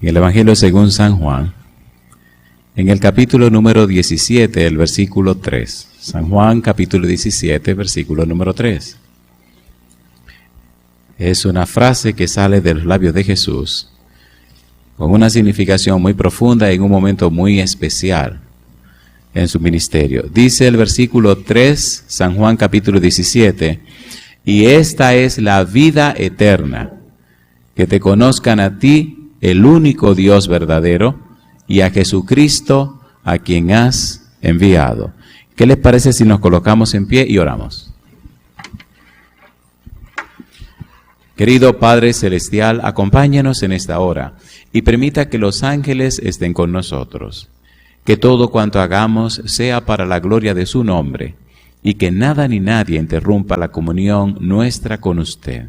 En el Evangelio según San Juan, en el capítulo número 17, el versículo 3. San Juan, capítulo 17, versículo número 3. Es una frase que sale de los labios de Jesús con una significación muy profunda en un momento muy especial en su ministerio. Dice el versículo 3, San Juan capítulo 17, y esta es la vida eterna, que te conozcan a ti, el único Dios verdadero, y a Jesucristo, a quien has enviado. ¿Qué les parece si nos colocamos en pie y oramos? Querido Padre Celestial, acompáñanos en esta hora y permita que los ángeles estén con nosotros. Que todo cuanto hagamos sea para la gloria de su nombre y que nada ni nadie interrumpa la comunión nuestra con usted.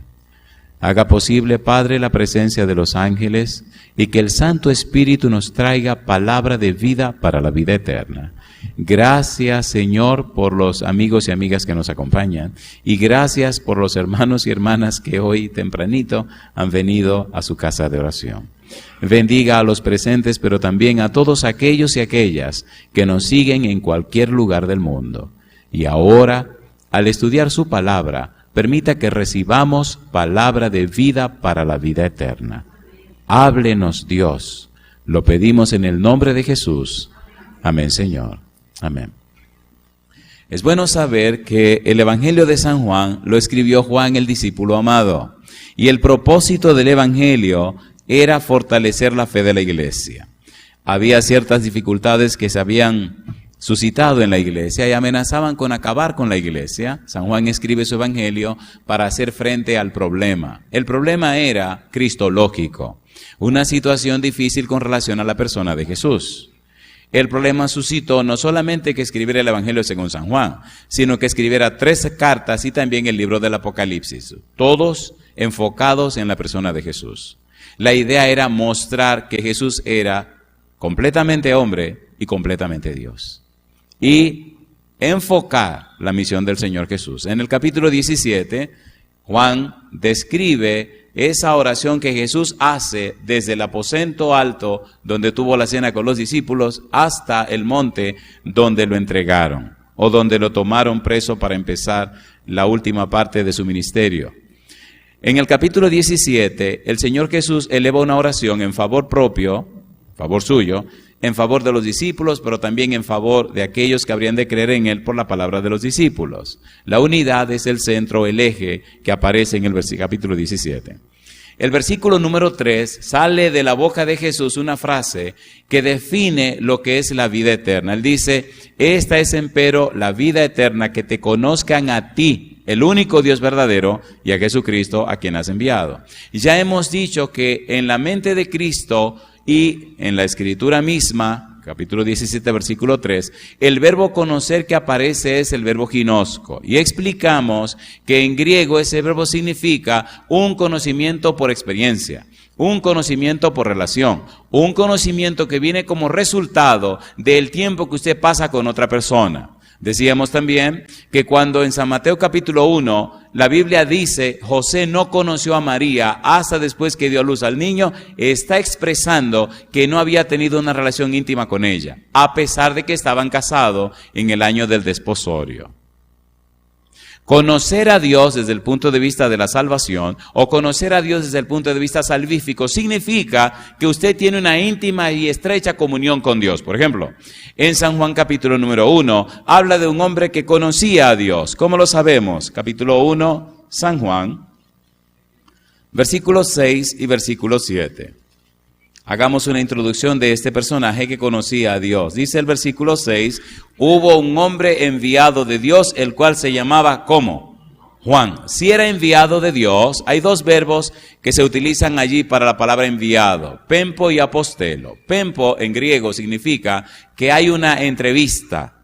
Haga posible, Padre, la presencia de los ángeles y que el Santo Espíritu nos traiga palabra de vida para la vida eterna. Gracias, Señor, por los amigos y amigas que nos acompañan y gracias por los hermanos y hermanas que hoy tempranito han venido a su casa de oración. Bendiga a los presentes, pero también a todos aquellos y aquellas que nos siguen en cualquier lugar del mundo. Y ahora, al estudiar su palabra, permita que recibamos palabra de vida para la vida eterna. Háblenos, Dios. Lo pedimos en el nombre de Jesús. Amén, Señor. Amén. Es bueno saber que el Evangelio de San Juan lo escribió Juan, el discípulo amado. Y el propósito del Evangelio era fortalecer la fe de la iglesia. Había ciertas dificultades que se habían suscitado en la iglesia y amenazaban con acabar con la iglesia. San Juan escribe su Evangelio para hacer frente al problema. El problema era cristológico, una situación difícil con relación a la persona de Jesús. El problema suscitó no solamente que escribiera el Evangelio según San Juan, sino que escribiera 13 cartas y también el libro del Apocalipsis, todos enfocados en la persona de Jesús. La idea era mostrar que Jesús era completamente hombre y completamente Dios. Y enfocar la misión del Señor Jesús. En el capítulo 17, Juan describe esa oración que Jesús hace desde el aposento alto donde tuvo la cena con los discípulos hasta el monte donde lo entregaron o donde lo tomaron preso para empezar la última parte de su ministerio. En el capítulo 17, el Señor Jesús eleva una oración en favor propio, favor suyo, en favor de los discípulos, pero también en favor de aquellos que habrían de creer en Él por la palabra de los discípulos. La unidad es el centro, el eje que aparece en el capítulo 17. El versículo número 3 sale de la boca de Jesús una frase que define lo que es la vida eterna. Él dice, esta es empero la vida eterna, que te conozcan a ti, el único Dios verdadero, y a Jesucristo, a quien has enviado. Ya hemos dicho que en la mente de Cristo y en la Escritura misma, capítulo 17, versículo 3, el verbo conocer que aparece es el verbo ginosco. Y explicamos que en griego ese verbo significa un conocimiento por experiencia, un conocimiento por relación, un conocimiento que viene como resultado del tiempo que usted pasa con otra persona. Decíamos también que cuando en San Mateo capítulo 1 la Biblia dice José no conoció a María hasta después que dio a luz al niño, está expresando que no había tenido una relación íntima con ella, a pesar de que estaban casados en el año del desposorio. Conocer a Dios desde el punto de vista de la salvación o conocer a Dios desde el punto de vista salvífico significa que usted tiene una íntima y estrecha comunión con Dios. Por ejemplo, en San Juan capítulo número 1 habla de un hombre que conocía a Dios. ¿Cómo lo sabemos? Capítulo 1, San Juan, versículos 6 y versículo 7. Hagamos una introducción de este personaje que conocía a Dios. Dice el versículo 6, hubo un hombre enviado de Dios, el cual se llamaba, ¿cómo? Juan. Si era enviado de Dios, hay dos verbos que se utilizan allí para la palabra enviado, pempo y apostelo. Pempo en griego significa que hay una entrevista.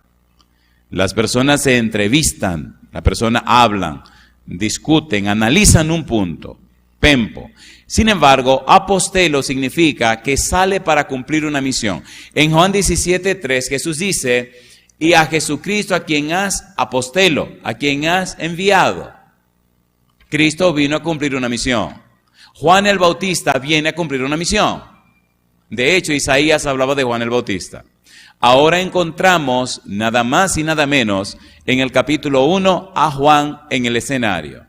Las personas se entrevistan, las personas hablan, discuten, analizan un punto. Pempo. Sin embargo, apostelo significa que sale para cumplir una misión. En Juan 17:3 Jesús dice, y a Jesucristo a quien has apostelo, a quien has enviado. Cristo vino a cumplir una misión. Juan el Bautista viene a cumplir una misión. De hecho, Isaías hablaba de Juan el Bautista. Ahora encontramos nada más y nada menos en el capítulo 1 a Juan en el escenario.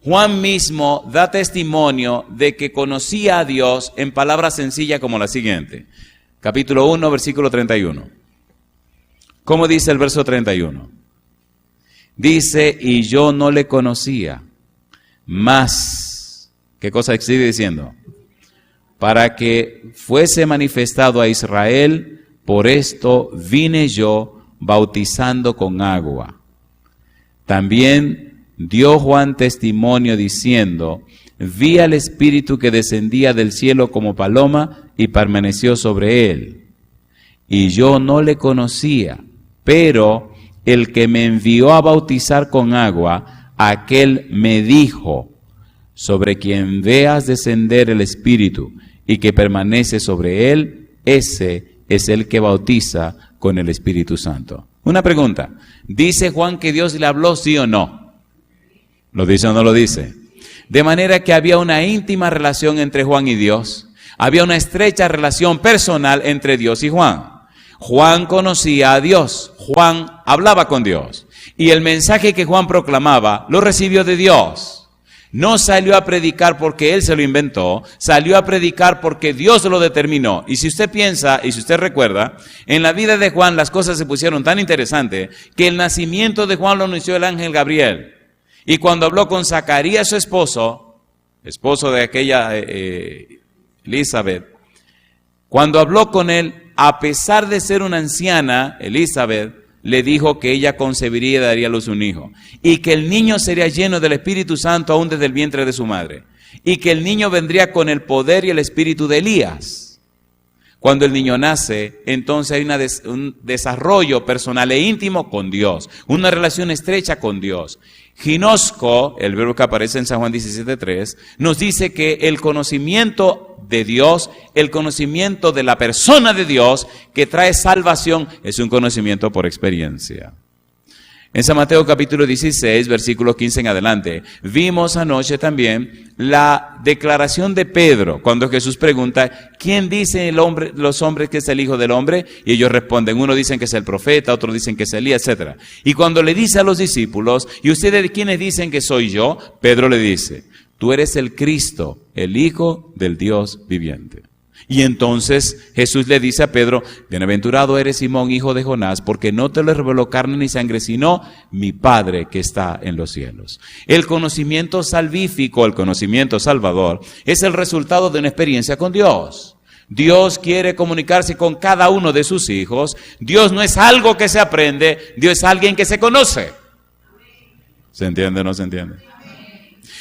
Juan mismo da testimonio de que conocía a Dios en palabras sencillas como la siguiente. Capítulo 1, versículo 31. ¿Cómo dice el verso 31? Dice, y yo no le conocía, mas, ¿qué cosa sigue diciendo? Para que fuese manifestado a Israel, por esto vine yo bautizando con agua. También dio Juan testimonio diciendo, vi al Espíritu que descendía del cielo como paloma y permaneció sobre él. Y yo no le conocía, pero el que me envió a bautizar con agua, aquel me dijo, sobre quien veas descender el Espíritu y que permanece sobre él, ese es el que bautiza con el Espíritu Santo. Una pregunta, ¿dice Juan que Dios le habló, sí o no? ¿Lo dice o no lo dice? De manera que había una íntima relación entre Juan y Dios. Había una estrecha relación personal entre Dios y Juan. Juan conocía a Dios. Juan hablaba con Dios. Y el mensaje que Juan proclamaba lo recibió de Dios. No salió a predicar porque él se lo inventó, salió a predicar porque Dios lo determinó. Y si usted piensa, y si usted recuerda, en la vida de Juan las cosas se pusieron tan interesantes que el nacimiento de Juan lo anunció el ángel Gabriel. Y cuando habló con Zacarías, su esposo de aquella Elizabeth, cuando habló con él, a pesar de ser una anciana, Elizabeth, le dijo que ella concebiría y daría a luz un hijo, y que el niño sería lleno del Espíritu Santo aún desde el vientre de su madre, y que el niño vendría con el poder y el espíritu de Elías. Cuando el niño nace, entonces hay un desarrollo personal e íntimo con Dios, una relación estrecha con Dios. Ginosco, el verbo que aparece en San Juan 17:3, nos dice que el conocimiento de Dios, el conocimiento de la persona de Dios que trae salvación, es un conocimiento por experiencia. En San Mateo capítulo 16, versículo 15 en adelante, vimos anoche también la declaración de Pedro, cuando Jesús pregunta, ¿quién dice los hombres que es el Hijo del Hombre? Y ellos responden, uno dicen que es el profeta, otros dicen que es Elías, etc. Y cuando le dice a los discípulos, ¿y ustedes quiénes dicen que soy yo? Pedro le dice, tú eres el Cristo, el Hijo del Dios viviente. Y entonces Jesús le dice a Pedro, bienaventurado eres Simón, hijo de Jonás, porque no te lo reveló carne ni sangre, sino mi Padre que está en los cielos. El conocimiento salvífico, el conocimiento salvador, es el resultado de una experiencia con Dios. Dios quiere comunicarse con cada uno de sus hijos. Dios no es algo que se aprende, Dios es alguien que se conoce. ¿Se entiende o no se entiende?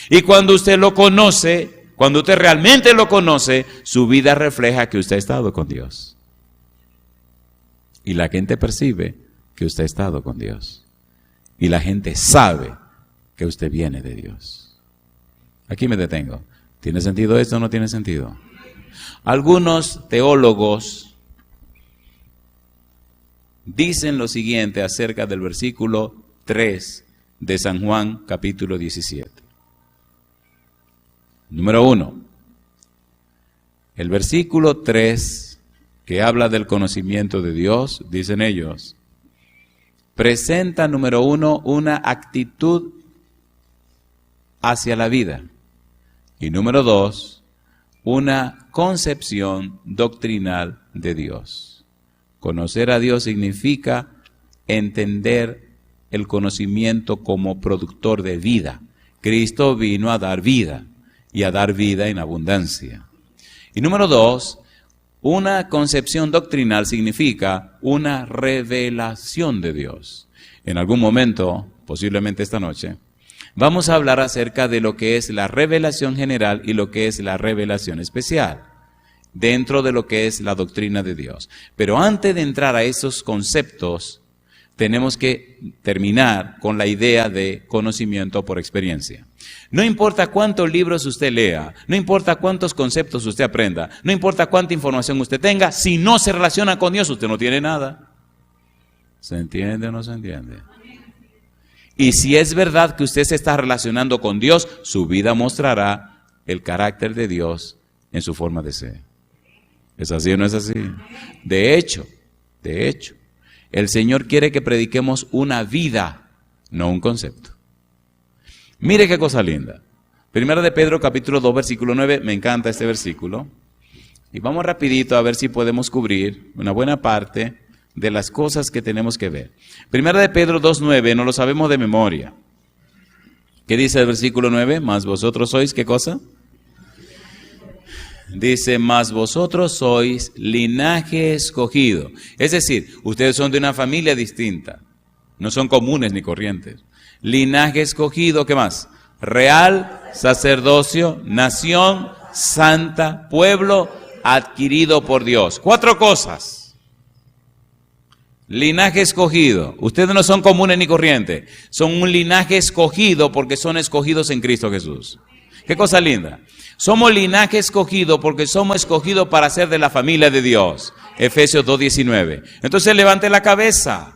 Y cuando usted lo conoce, cuando usted realmente lo conoce, su vida refleja que usted ha estado con Dios. Y la gente percibe que usted ha estado con Dios. Y la gente sabe que usted viene de Dios. Aquí me detengo. ¿Tiene sentido esto o no tiene sentido? Algunos teólogos dicen lo siguiente acerca del versículo 3 de San Juan capítulo 17. Número 1, el versículo 3, que habla del conocimiento de Dios, dicen ellos, presenta, número 1, una actitud hacia la vida. Y número 2, una concepción doctrinal de Dios. Conocer a Dios significa entender el conocimiento como productor de vida. Cristo vino a dar vida. Y a dar vida en abundancia. Y número 2, una concepción doctrinal significa una revelación de Dios. En algún momento, posiblemente esta noche, vamos a hablar acerca de lo que es la revelación general y lo que es la revelación especial, dentro de lo que es la doctrina de Dios. Pero antes de entrar a esos conceptos, tenemos que terminar con la idea de conocimiento por experiencia. No importa cuántos libros usted lea, no importa cuántos conceptos usted aprenda, no importa cuánta información usted tenga, si no se relaciona con Dios, usted no tiene nada. ¿Se entiende o no se entiende? Y si es verdad que usted se está relacionando con Dios, su vida mostrará el carácter de Dios en su forma de ser. ¿Es así o no es así? De hecho, el Señor quiere que prediquemos una vida, no un concepto. Mire qué cosa linda. Primera de Pedro, capítulo 2, versículo 9. Me encanta este versículo. Y vamos rapidito a ver si podemos cubrir una buena parte de las cosas que tenemos que ver. Primera de Pedro 2, 9, no lo sabemos de memoria. ¿Qué dice el versículo 9? Más vosotros sois, ¿qué cosa? Dice, mas vosotros sois linaje escogido. Es decir, ustedes son de una familia distinta. No son comunes ni corrientes. Linaje escogido, ¿qué más? Real, sacerdocio, nación, santa, pueblo adquirido por Dios. 4 cosas. Linaje escogido. Ustedes no son comunes ni corrientes. Son un linaje escogido porque son escogidos en Cristo Jesús. Qué cosa linda. Somos linaje escogido porque somos escogidos para ser de la familia de Dios. Efesios 2:19. Entonces levante la cabeza.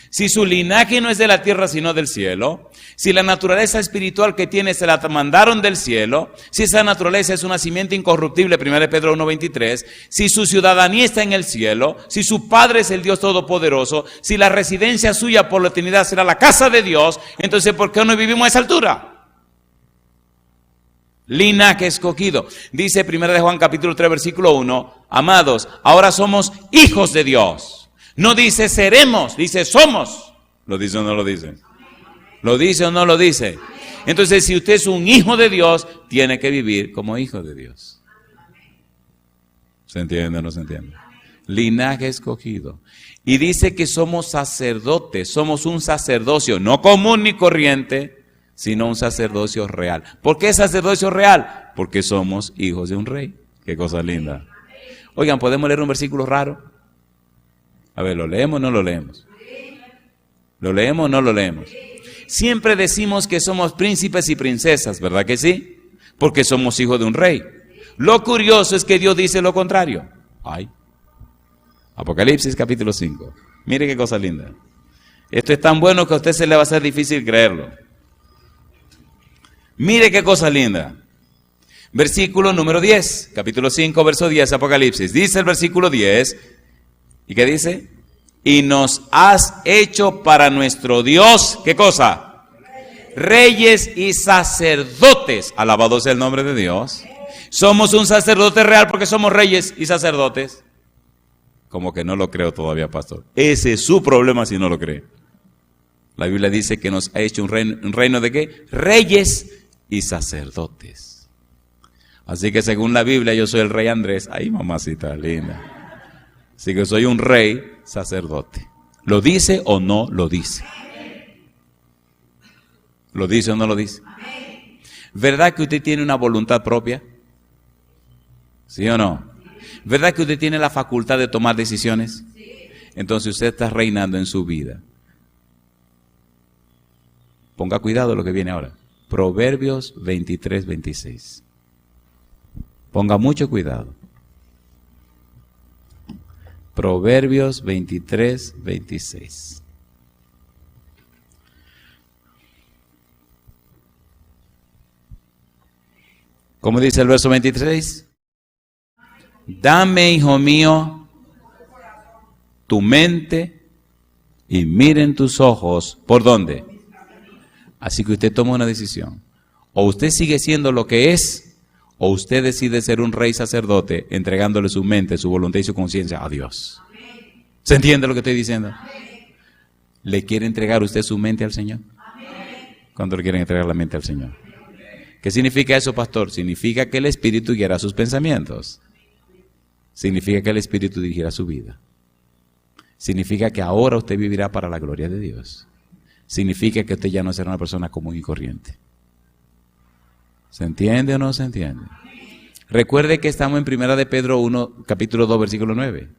Si su linaje no es de la tierra sino del cielo, si la naturaleza espiritual que tiene se la mandaron del cielo, si esa naturaleza es un nacimiento incorruptible, 1 Pedro 1:23, si su ciudadanía está en el cielo, si su Padre es el Dios Todopoderoso, si la residencia suya por la eternidad será la casa de Dios, entonces ¿por qué no vivimos a esa altura? Linaje escogido. Dice 1 de Juan capítulo 3 versículo 1, amados, ahora somos hijos de Dios. No dice seremos, dice somos. ¿Lo dice o no lo dice? ¿Lo dice o no lo dice? Entonces, si usted es un hijo de Dios, tiene que vivir como hijo de Dios. ¿Se entiende o no se entiende? Linaje escogido. Y dice que somos sacerdotes, somos un sacerdocio, no común ni corriente, sino un sacerdocio real. ¿Por qué sacerdocio real? Porque somos hijos de un rey. Qué cosa linda. Oigan, ¿podemos leer un versículo raro? A ver, ¿lo leemos o no lo leemos? ¿Lo leemos o no lo leemos? Siempre decimos que somos príncipes y princesas, ¿verdad que sí? Porque somos hijos de un rey. Lo curioso es que Dios dice lo contrario. Ay. Apocalipsis capítulo 5. Mire qué cosa linda. Esto es tan bueno que a usted se le va a hacer difícil creerlo. Mire qué cosa linda. Versículo número 10. Capítulo 5, verso 10, Apocalipsis. Dice el versículo 10. ¿Y qué dice? Y nos has hecho para nuestro Dios, ¿qué cosa? Reyes y sacerdotes. Alabado sea el nombre de Dios. Somos un sacerdote real porque somos reyes y sacerdotes. Como que no lo creo todavía, pastor. Ese es su problema si no lo cree. La Biblia dice que nos ha hecho un reino ¿de qué? Reyes y sacerdotes. Así que según la Biblia yo soy el rey Andrés. Ay, mamacita linda. Así que soy un rey sacerdote. ¿Lo dice o no lo dice? ¿Lo dice o no lo dice? ¿Verdad que usted tiene una voluntad propia? ¿Sí o no? ¿Verdad que usted tiene la facultad de tomar decisiones? Entonces usted está reinando en su vida. Ponga cuidado lo que viene ahora. Proverbios 23, 26. Ponga mucho cuidado. Proverbios 23, 26. ¿Cómo dice el verso 23? Dame, hijo mío, tu mente y miren tus ojos. ¿Por dónde? Así que usted toma una decisión. O usted sigue siendo lo que es, o usted decide ser un rey sacerdote entregándole su mente, su voluntad y su conciencia a Dios. ¿Se entiende lo que estoy diciendo? ¿Le quiere entregar usted su mente al Señor? ¿Cuándo le quieren entregar la mente al Señor? ¿Qué significa eso, pastor? Significa que el Espíritu guiará sus pensamientos. Significa que el Espíritu dirigirá su vida. Significa que ahora usted vivirá para la gloria de Dios. Significa que usted ya no será una persona común y corriente. ¿Se entiende o no se entiende? Recuerde que estamos en 1 de Pedro 1, capítulo 2, versículo 9.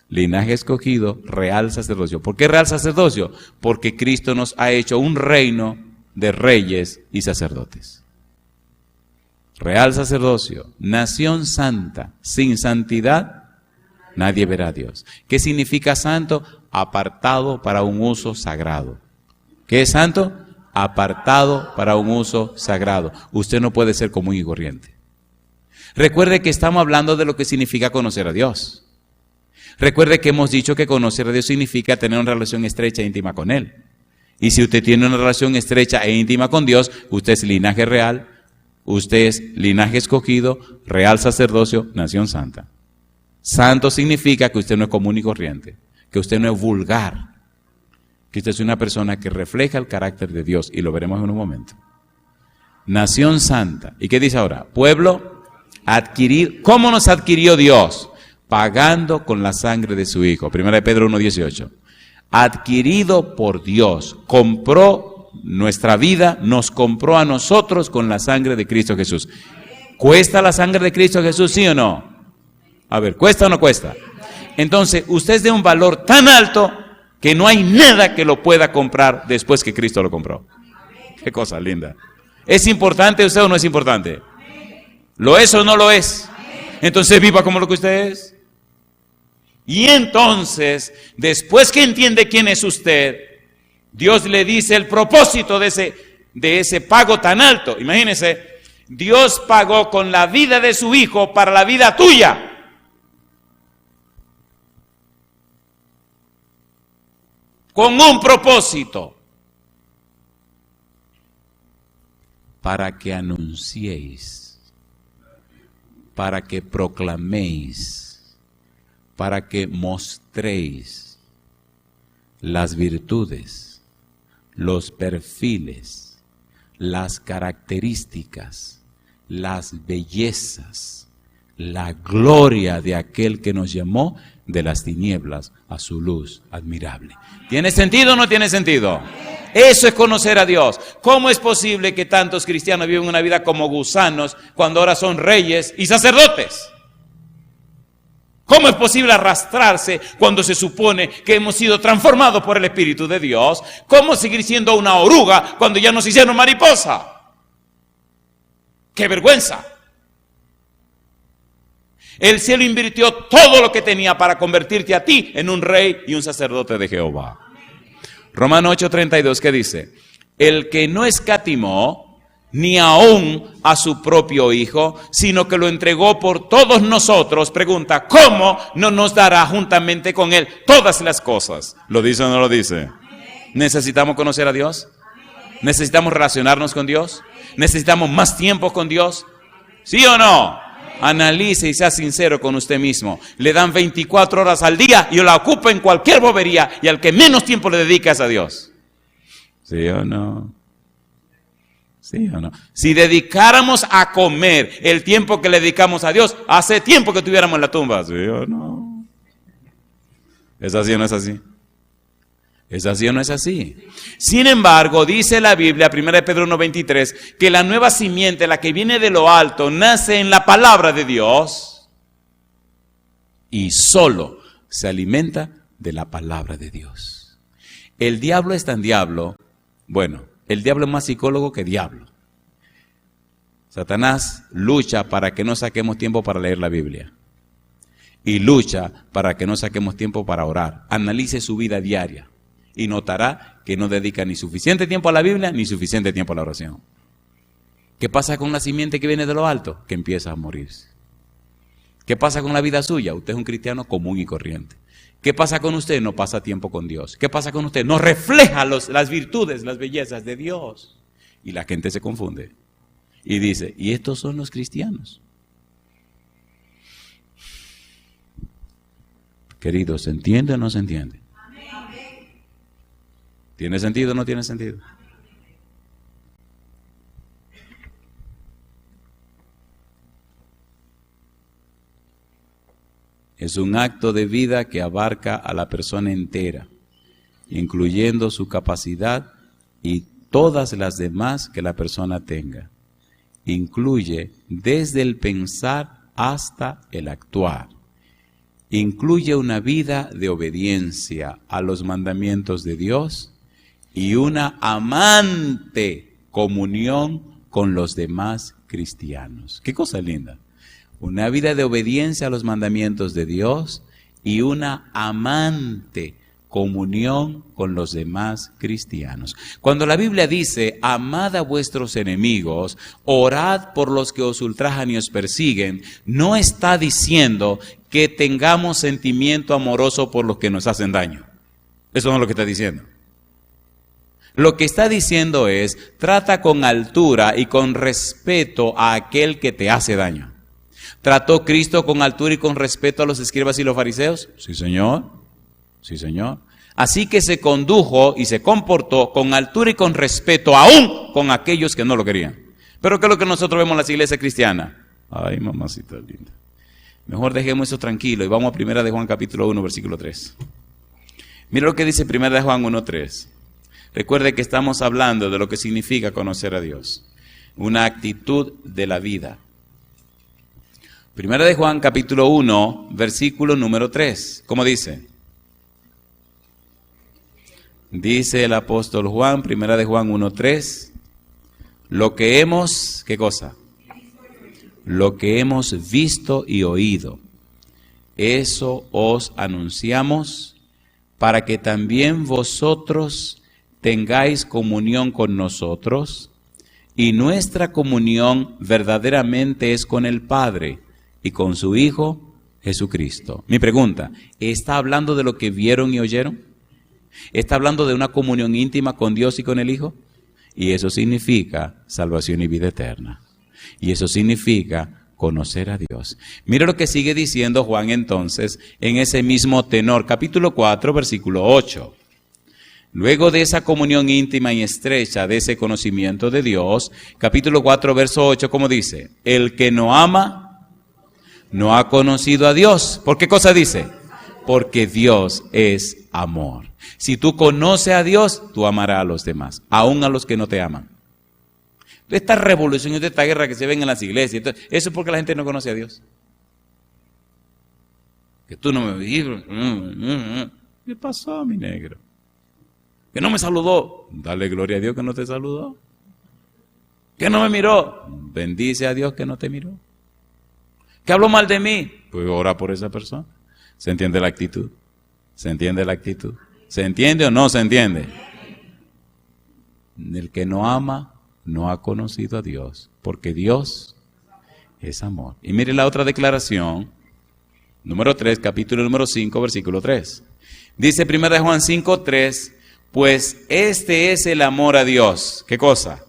Linaje escogido, real sacerdocio. ¿Por qué real sacerdocio? Porque Cristo nos ha hecho un reino de reyes y sacerdotes. Real sacerdocio, nación santa. Sin santidad, nadie verá a Dios. ¿Qué significa santo? Apartado para un uso sagrado. ¿Qué es santo? Apartado para un uso sagrado. Usted no puede ser común y corriente. Recuerde que estamos hablando de lo que significa conocer a Dios. Recuerde que hemos dicho que conocer a Dios significa tener una relación estrecha e íntima con Él. Y si usted tiene una relación estrecha e íntima con Dios, usted es linaje real, usted es linaje escogido, real sacerdocio, nación santa. Santo significa que usted no es común y corriente, que usted no es vulgar, que usted es una persona que refleja el carácter de Dios, y lo veremos en un momento. Nación santa. ¿Y qué dice ahora? Pueblo adquirir. ¿Cómo nos adquirió Dios? Pagando con la sangre de su Hijo. 1 Pedro 1:18. Adquirido por Dios, compró nuestra vida, nos compró a nosotros con la sangre de Cristo Jesús. ¿Cuesta la sangre de Cristo Jesús, sí o no? A ver, ¿cuesta o no cuesta? Entonces, usted es de un valor tan alto que no hay nada que lo pueda comprar después que Cristo lo compró. Qué cosa linda. ¿Es importante usted o no es importante? ¿Lo es o no lo es? Entonces viva como lo que usted es. Y entonces, después que entiende quién es usted, Dios le dice el propósito de ese pago tan alto. Imagínense, Dios pagó con la vida de su Hijo para la vida tuya. Con un propósito. Para que anunciéis, para que proclaméis, para que mostréis las virtudes, los perfiles, las características, las bellezas, la gloria de aquel que nos llamó de las tinieblas a su luz admirable. ¿Tiene sentido o no tiene sentido? Eso es conocer a Dios. ¿Cómo es posible que tantos cristianos viven una vida como gusanos cuando ahora son reyes y sacerdotes? ¿Cómo es posible arrastrarse cuando se supone que hemos sido transformados por el Espíritu de Dios? ¿Cómo seguir siendo una oruga cuando ya nos hicieron mariposa? ¡Qué vergüenza! El cielo invirtió todo lo que tenía para convertirte a ti en un rey y un sacerdote de Jehová. Romanos 8:32, ¿qué dice? El que no escatimó ni aún a su propio Hijo, sino que lo entregó por todos nosotros, pregunta, ¿cómo no nos dará juntamente con Él todas las cosas? ¿Lo dice o no lo dice? ¿Necesitamos conocer a Dios? ¿Necesitamos relacionarnos con Dios? ¿Necesitamos más tiempo con Dios? ¿Sí o no? Analice y sea sincero con usted mismo. Le dan 24 horas al día y la ocupa en cualquier bobería, y al que menos tiempo le dedica es a Dios. ¿Sí o no? ¿Sí o no? Si dedicáramos a comer el tiempo que le dedicamos a Dios, hace tiempo que estuviéramos en la tumba. ¿Sí o no? ¿Es así o no es así? ¿Es así o no es así? Sin embargo, dice la Biblia, 1 Pedro 1:23, que la nueva simiente, la que viene de lo alto, nace en la palabra de Dios y solo se alimenta de la palabra de Dios. El diablo es tan diablo, bueno, el diablo es más psicólogo que diablo. Satanás lucha para que no saquemos tiempo para leer la Biblia. Y lucha para que no saquemos tiempo para orar. Analice su vida diaria y notará que no dedica ni suficiente tiempo a la Biblia ni suficiente tiempo a la oración. ¿Qué pasa con la simiente que viene de lo alto? Que empieza a morirse. ¿Qué pasa con la vida suya? Usted es un cristiano común y corriente. ¿Qué pasa con usted? No pasa tiempo con Dios. ¿Qué pasa con usted? No refleja las virtudes, las bellezas de Dios. Y la gente se confunde. Y dice, ¿y estos son los cristianos? Queridos, ¿se entiende o no se entiende? ¿Tiene sentido o no tiene sentido? Es un acto de vida que abarca a la persona entera, incluyendo su capacidad y todas las demás que la persona tenga. Incluye desde el pensar hasta el actuar. Incluye una vida de obediencia a los mandamientos de Dios y una amante comunión con los demás cristianos. ¡Qué cosa linda! Una vida de obediencia a los mandamientos de Dios y una amante comunión con los demás cristianos. Cuando la Biblia dice, amad a vuestros enemigos, orad por los que os ultrajan y os persiguen, no está diciendo que tengamos sentimiento amoroso por los que nos hacen daño. Eso no es lo que está diciendo. Lo que está diciendo es, trata con altura y con respeto a aquel que te hace daño. ¿Trató Cristo con altura y con respeto a los escribas y los fariseos? Sí, Señor. Sí, Señor. Así que se condujo y se comportó con altura y con respeto, aún con aquellos que no lo querían. Pero ¿qué es lo que nosotros vemos en las iglesias cristianas? Ay, mamacita linda. Mejor dejemos eso tranquilo y vamos a 1 de Juan capítulo 1, versículo 3. Mira lo que dice 1 de Juan 1, 3. Recuerde que estamos hablando de lo que significa conocer a Dios. Una actitud de la vida. 1 de Juan capítulo 1, versículo número 3. ¿Cómo dice? Dice el apóstol Juan, 1 de Juan 1, 3. Lo que hemos, ¿qué cosa? Lo que hemos visto y oído, eso os anunciamos para que también vosotros tengáis comunión con nosotros, y nuestra comunión verdaderamente es con el Padre y con su Hijo Jesucristo. Mi pregunta, ¿está hablando de lo que vieron y oyeron? ¿Está hablando de una comunión íntima con Dios y con el Hijo? Y eso significa salvación y vida eterna. Y eso significa conocer a Dios. Mira lo que sigue diciendo Juan entonces en ese mismo tenor, capítulo 4, versículo 8. Luego de esa comunión íntima y estrecha, de ese conocimiento de Dios, capítulo 4, verso 8, ¿cómo dice? El que no ama, no ha conocido a Dios. ¿Por qué cosa dice? Porque Dios es amor. Si tú conoces a Dios, tú amarás a los demás, aún a los que no te aman. Esta revolución y esta guerra que se ven en las iglesias, eso es porque la gente no conoce a Dios. Que tú no me viste. ¿Qué pasó, mi negro? Que no me saludó. Dale gloria a Dios que no te saludó. Que no me miró. Bendice a Dios que no te miró. Que habló mal de mí. Pues ora por esa persona. ¿Se entiende la actitud? ¿Se entiende la actitud? ¿Se entiende o no se entiende? El que no ama no ha conocido a Dios, porque Dios es amor. Y mire la otra declaración, número 3, capítulo número 5, versículo 3. Dice 1 de Juan 5, 3, pues este es el amor a Dios. ¿Qué cosa?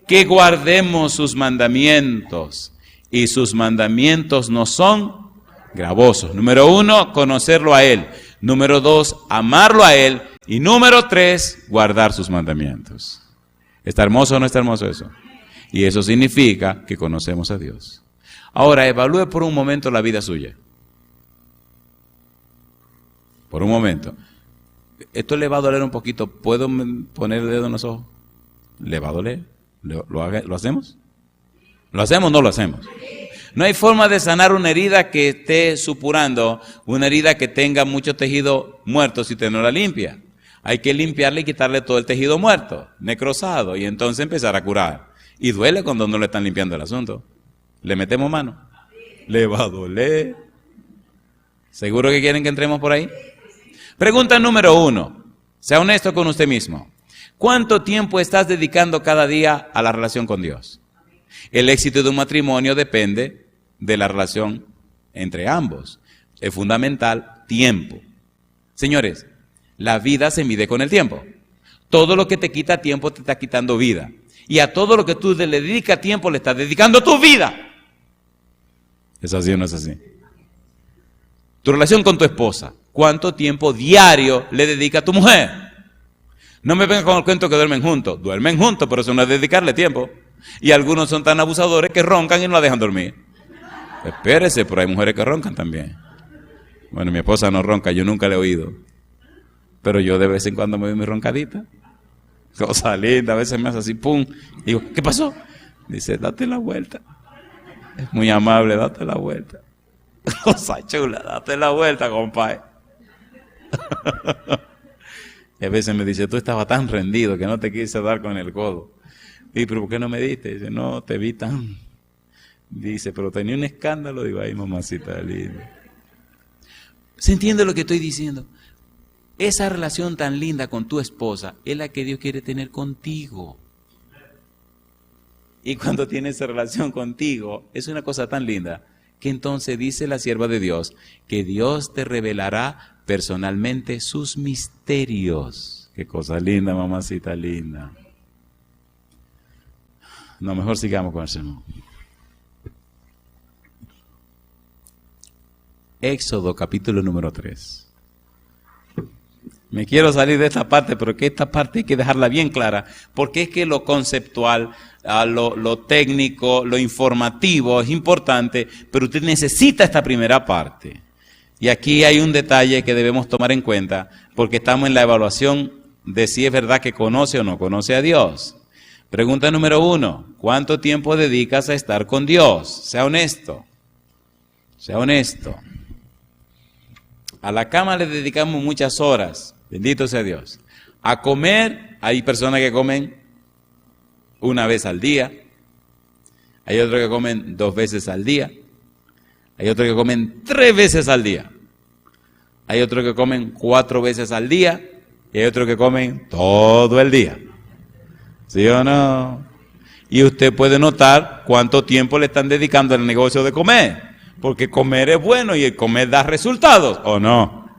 Que guardemos sus mandamientos, y sus mandamientos no son gravosos. Número 1, conocerlo a Él. Número 2, amarlo a Él. Y número 3, guardar sus mandamientos. ¿Está hermoso o no está hermoso eso? Y eso significa que conocemos a Dios. Ahora, evalúe por un momento la vida suya. Por un momento. Esto le va a doler un poquito. ¿Puedo poner el dedo en los ojos? ¿Le va a doler? ¿Lo hacemos? ¿Lo hacemos o no lo hacemos? No hay forma de sanar una herida que esté supurando, una herida que tenga mucho tejido muerto si usted no la limpia. Hay que limpiarle y quitarle todo el tejido muerto, necrosado, y entonces empezar a curar. Y duele cuando no le están limpiando el asunto. ¿Le metemos mano? Le va a doler. ¿Seguro que quieren que entremos por ahí? Pregunta número 1. Sea honesto con usted mismo. ¿Cuánto tiempo estás dedicando cada día a la relación con Dios? El éxito de un matrimonio depende de la relación entre ambos. Es fundamental tiempo. Señores, la vida se mide con el tiempo. Todo lo que te quita tiempo te está quitando vida. Y a todo lo que tú le dedicas tiempo le estás dedicando tu vida. ¿Es así o no es así? Tu relación con tu esposa. ¿Cuánto tiempo diario le dedica a tu mujer? No me vengan con el cuento que duermen juntos. Duermen juntos, pero eso no es dedicarle tiempo. Y algunos son tan abusadores que roncan y no la dejan dormir. Espérese, pero hay mujeres que roncan también. Bueno, mi esposa no ronca, yo nunca le he oído. Pero yo de vez en cuando me doy mi roncadita. Cosa linda, a veces me hace así, pum. Y digo, ¿qué pasó? Dice, date la vuelta. Es muy amable, date la vuelta. Cosa chula, date la vuelta, compadre. Y a veces me dice, tú estabas tan rendido que no te quise dar con el codo. Y pero ¿por qué no me diste? Dice, no, te vi tan... Dice, pero tenía un escándalo. Digo, ay, mamacita linda. ¿Se entiende lo que estoy diciendo? Esa relación tan linda con tu esposa es la que Dios quiere tener contigo. Y cuando tiene esa relación contigo, es una cosa tan linda, que entonces dice la sierva de Dios, que Dios te revelará personalmente sus misterios. Qué cosa linda, mamacita linda. No, mejor sigamos con el sermón. Éxodo capítulo número 3. Me quiero salir de esta parte, pero que esta parte hay que dejarla bien clara, porque es que lo conceptual, lo técnico, lo informativo es importante, pero usted necesita esta primera parte. Y aquí hay un detalle que debemos tomar en cuenta, porque estamos en la evaluación de si es verdad que conoce o no conoce a Dios. Pregunta número 1, ¿cuánto tiempo dedicas a estar con Dios? Sea honesto. Sea honesto. A la cama le dedicamos muchas horas, bendito sea Dios. A comer, hay personas que comen una vez al día, hay otros que comen 2 veces al día, hay otros que comen 3 veces al día, hay otros que comen 4 veces al día, y hay otros que comen todo el día. ¿Sí o no? Y usted puede notar cuánto tiempo le están dedicando al negocio de comer. Porque comer es bueno y el comer da resultados, ¿o no?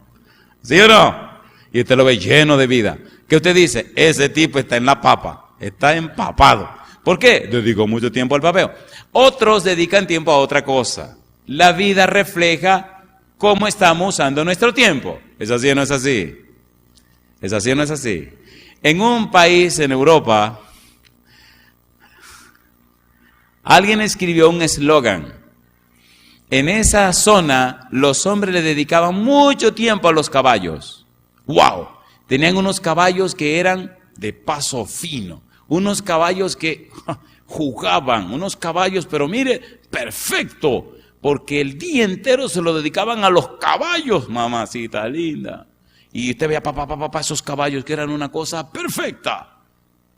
¿Sí o no? Y usted lo ve lleno de vida. ¿Qué usted dice? Ese tipo está en la papa, está empapado. ¿Por qué? Dedicó mucho tiempo al papeo. Otros dedican tiempo a otra cosa. La vida refleja cómo estamos usando nuestro tiempo. ¿Es así o no es así? ¿Es así o no es así? En un país en Europa, alguien escribió un eslogan. En esa zona, los hombres le dedicaban mucho tiempo a los caballos. ¡Wow! Tenían unos caballos que eran de paso fino, unos caballos que jugaban, unos caballos, pero mire, perfecto, porque el día entero se lo dedicaban a los caballos, mamacita linda. Y usted veía, esos caballos que eran una cosa perfecta.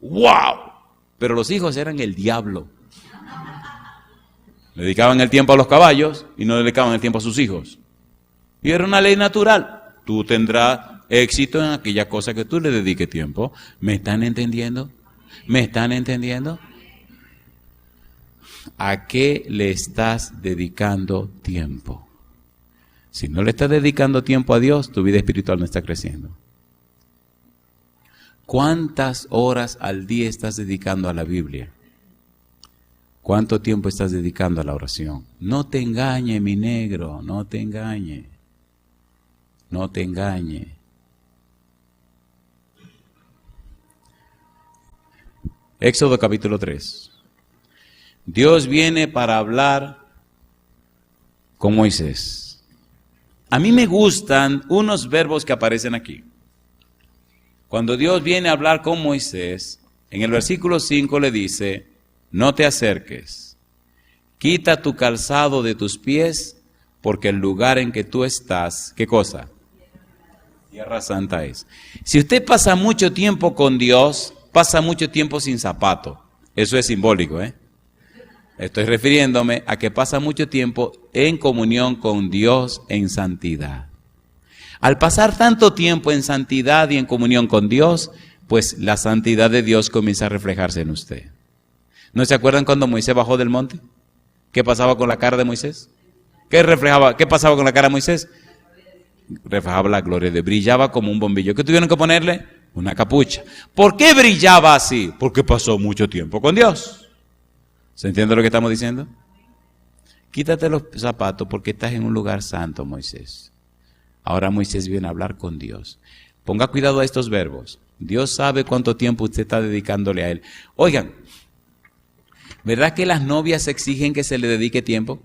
¡Wow! Pero los hijos eran el diablo. Le dedicaban el tiempo a los caballos y no le dedicaban el tiempo a sus hijos. Y era una ley natural. Tú tendrás éxito en aquella cosa que tú le dediques tiempo. ¿Me están entendiendo? ¿Me están entendiendo? ¿A qué le estás dedicando tiempo? Si no le estás dedicando tiempo a Dios, tu vida espiritual no está creciendo. ¿Cuántas horas al día estás dedicando a la Biblia? ¿Cuánto tiempo estás dedicando a la oración? No te engañe, mi negro, no te engañe. No te engañe. Éxodo capítulo 3. Dios viene para hablar con Moisés. A mí me gustan unos verbos que aparecen aquí. Cuando Dios viene a hablar con Moisés, en el versículo 5 le dice: no te acerques, quita tu calzado de tus pies, porque el lugar en que tú estás, ¿qué cosa? Tierra santa es. Si usted pasa mucho tiempo con Dios, pasa mucho tiempo sin zapato. Eso es simbólico, ¿eh? Estoy refiriéndome a que pasa mucho tiempo en comunión con Dios en santidad. Al pasar tanto tiempo en santidad y en comunión con Dios, pues la santidad de Dios comienza a reflejarse en usted. ¿No se acuerdan cuando Moisés bajó del monte? ¿Qué pasaba con la cara de Moisés? ¿Qué reflejaba? ¿Qué pasaba con la cara de Moisés? Reflejaba la gloria de Dios, brillaba como un bombillo. ¿Qué tuvieron que ponerle? Una capucha. ¿Por qué brillaba así? Porque pasó mucho tiempo con Dios. ¿Se entiende lo que estamos diciendo? Quítate los zapatos porque estás en un lugar santo, Moisés. Ahora Moisés viene a hablar con Dios. Ponga cuidado a estos verbos. Dios sabe cuánto tiempo usted está dedicándole a Él. Oigan, ¿verdad que las novias exigen que se le dedique tiempo?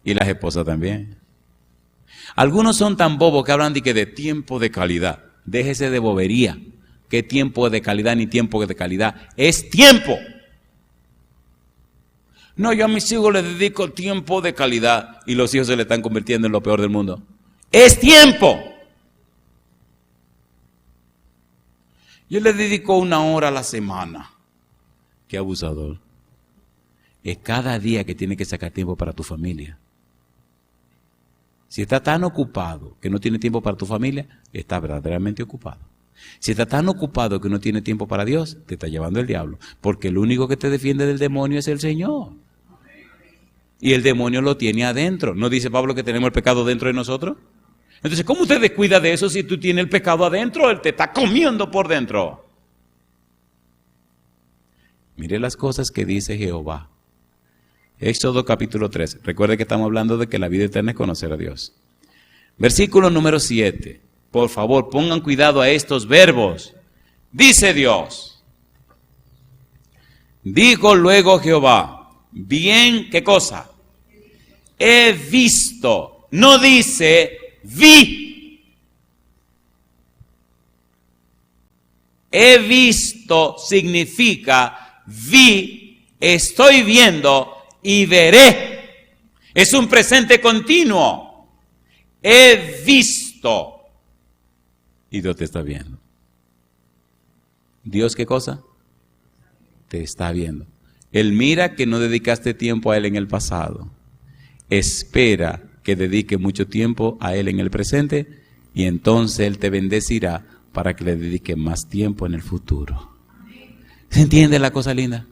Y las esposas también. Algunos son tan bobos que hablan de tiempo de calidad. Déjese de bobería. ¿Qué tiempo de calidad ni tiempo de calidad? Es tiempo. No, yo a mis hijos les dedico tiempo de calidad y los hijos se le están convirtiendo en lo peor del mundo. Es tiempo. Yo les dedico 1 hora a la semana. Qué abusador. Es cada día que tienes que sacar tiempo para tu familia. Si está tan ocupado que no tiene tiempo para tu familia, está verdaderamente ocupado. Si está tan ocupado que no tiene tiempo para Dios, te está llevando el diablo. Porque el único que te defiende del demonio es el Señor. Y el demonio lo tiene adentro. ¿No dice Pablo que tenemos el pecado dentro de nosotros? Entonces, ¿cómo usted descuida de eso si tú tienes el pecado adentro? Él te está comiendo por dentro. Mire las cosas que dice Jehová. Éxodo capítulo 3. Recuerde que estamos hablando de que la vida eterna es conocer a Dios. Versículo número 7. Por favor, pongan cuidado a estos verbos. Dice Dios. Dijo luego Jehová. Bien, ¿qué cosa? He visto. No dice vi. He visto significa vi, estoy viendo y veré. Es un presente continuo. He visto. Y Dios te está viendo. ¿Dios qué cosa? Te está viendo. Él mira que no dedicaste tiempo a Él en el pasado. Espera que dedique mucho tiempo a Él en el presente y entonces Él te bendecirá para que le dedique más tiempo en el futuro. ¿Se entiende la cosa linda?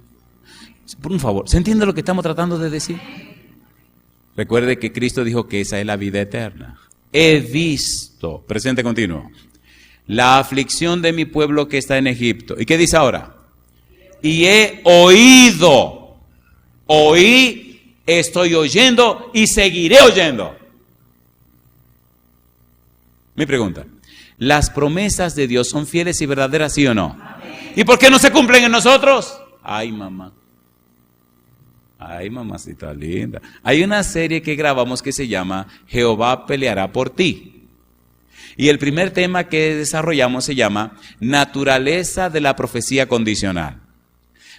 Por un favor, ¿se entiende lo que estamos tratando de decir? Recuerde que Cristo dijo que esa es la vida eterna. He visto, presente continuo, la aflicción de mi pueblo que está en Egipto. ¿Y qué dice ahora? Y he oído, oí, estoy oyendo y seguiré oyendo. Mi pregunta, ¿las promesas de Dios son fieles y verdaderas, sí o no? Amén. ¿Y por qué no se cumplen en nosotros? Ay, mamá. Ay, mamacita linda. Hay una serie que grabamos que se llama Jehová peleará por ti. Y el primer tema que desarrollamos se llama Naturaleza de la profecía condicional.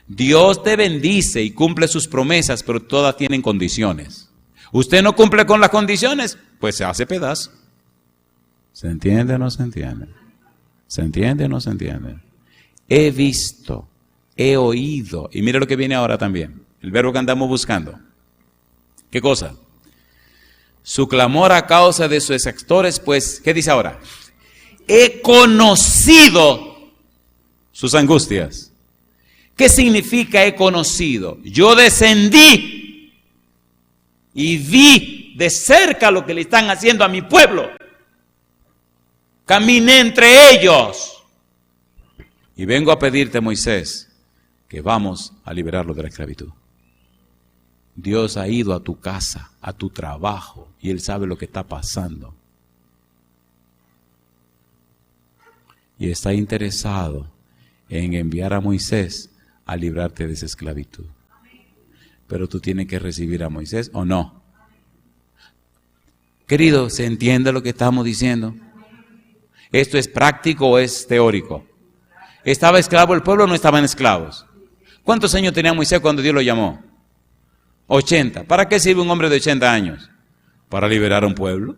Dios te bendice y cumple sus promesas, pero todas tienen condiciones. Usted no cumple con las condiciones, pues se hace pedazo. ¿Se entiende o no se entiende? ¿Se entiende o no se entiende? He visto, he oído, y mire lo que viene ahora también, el verbo que andamos buscando. ¿Qué cosa? Su clamor a causa de sus exactores, pues, ¿qué dice ahora? He conocido sus angustias. ¿Qué significa he conocido? Yo descendí y vi de cerca lo que le están haciendo a mi pueblo. Caminé entre ellos. Y vengo a pedirte, Moisés, que vamos a liberarlo de la esclavitud. Dios ha ido a tu casa, a tu trabajo, y Él sabe lo que está pasando. Y está interesado en enviar a Moisés a librarte de esa esclavitud. Pero tú tienes que recibir a Moisés, ¿o no? Querido, ¿se entiende lo que estamos diciendo? ¿Esto es práctico o es teórico? ¿Estaba esclavo el pueblo o no estaban esclavos? ¿Cuántos años tenía Moisés cuando Dios lo llamó? 80. ¿Para qué sirve un hombre de 80 años? Para liberar a un pueblo.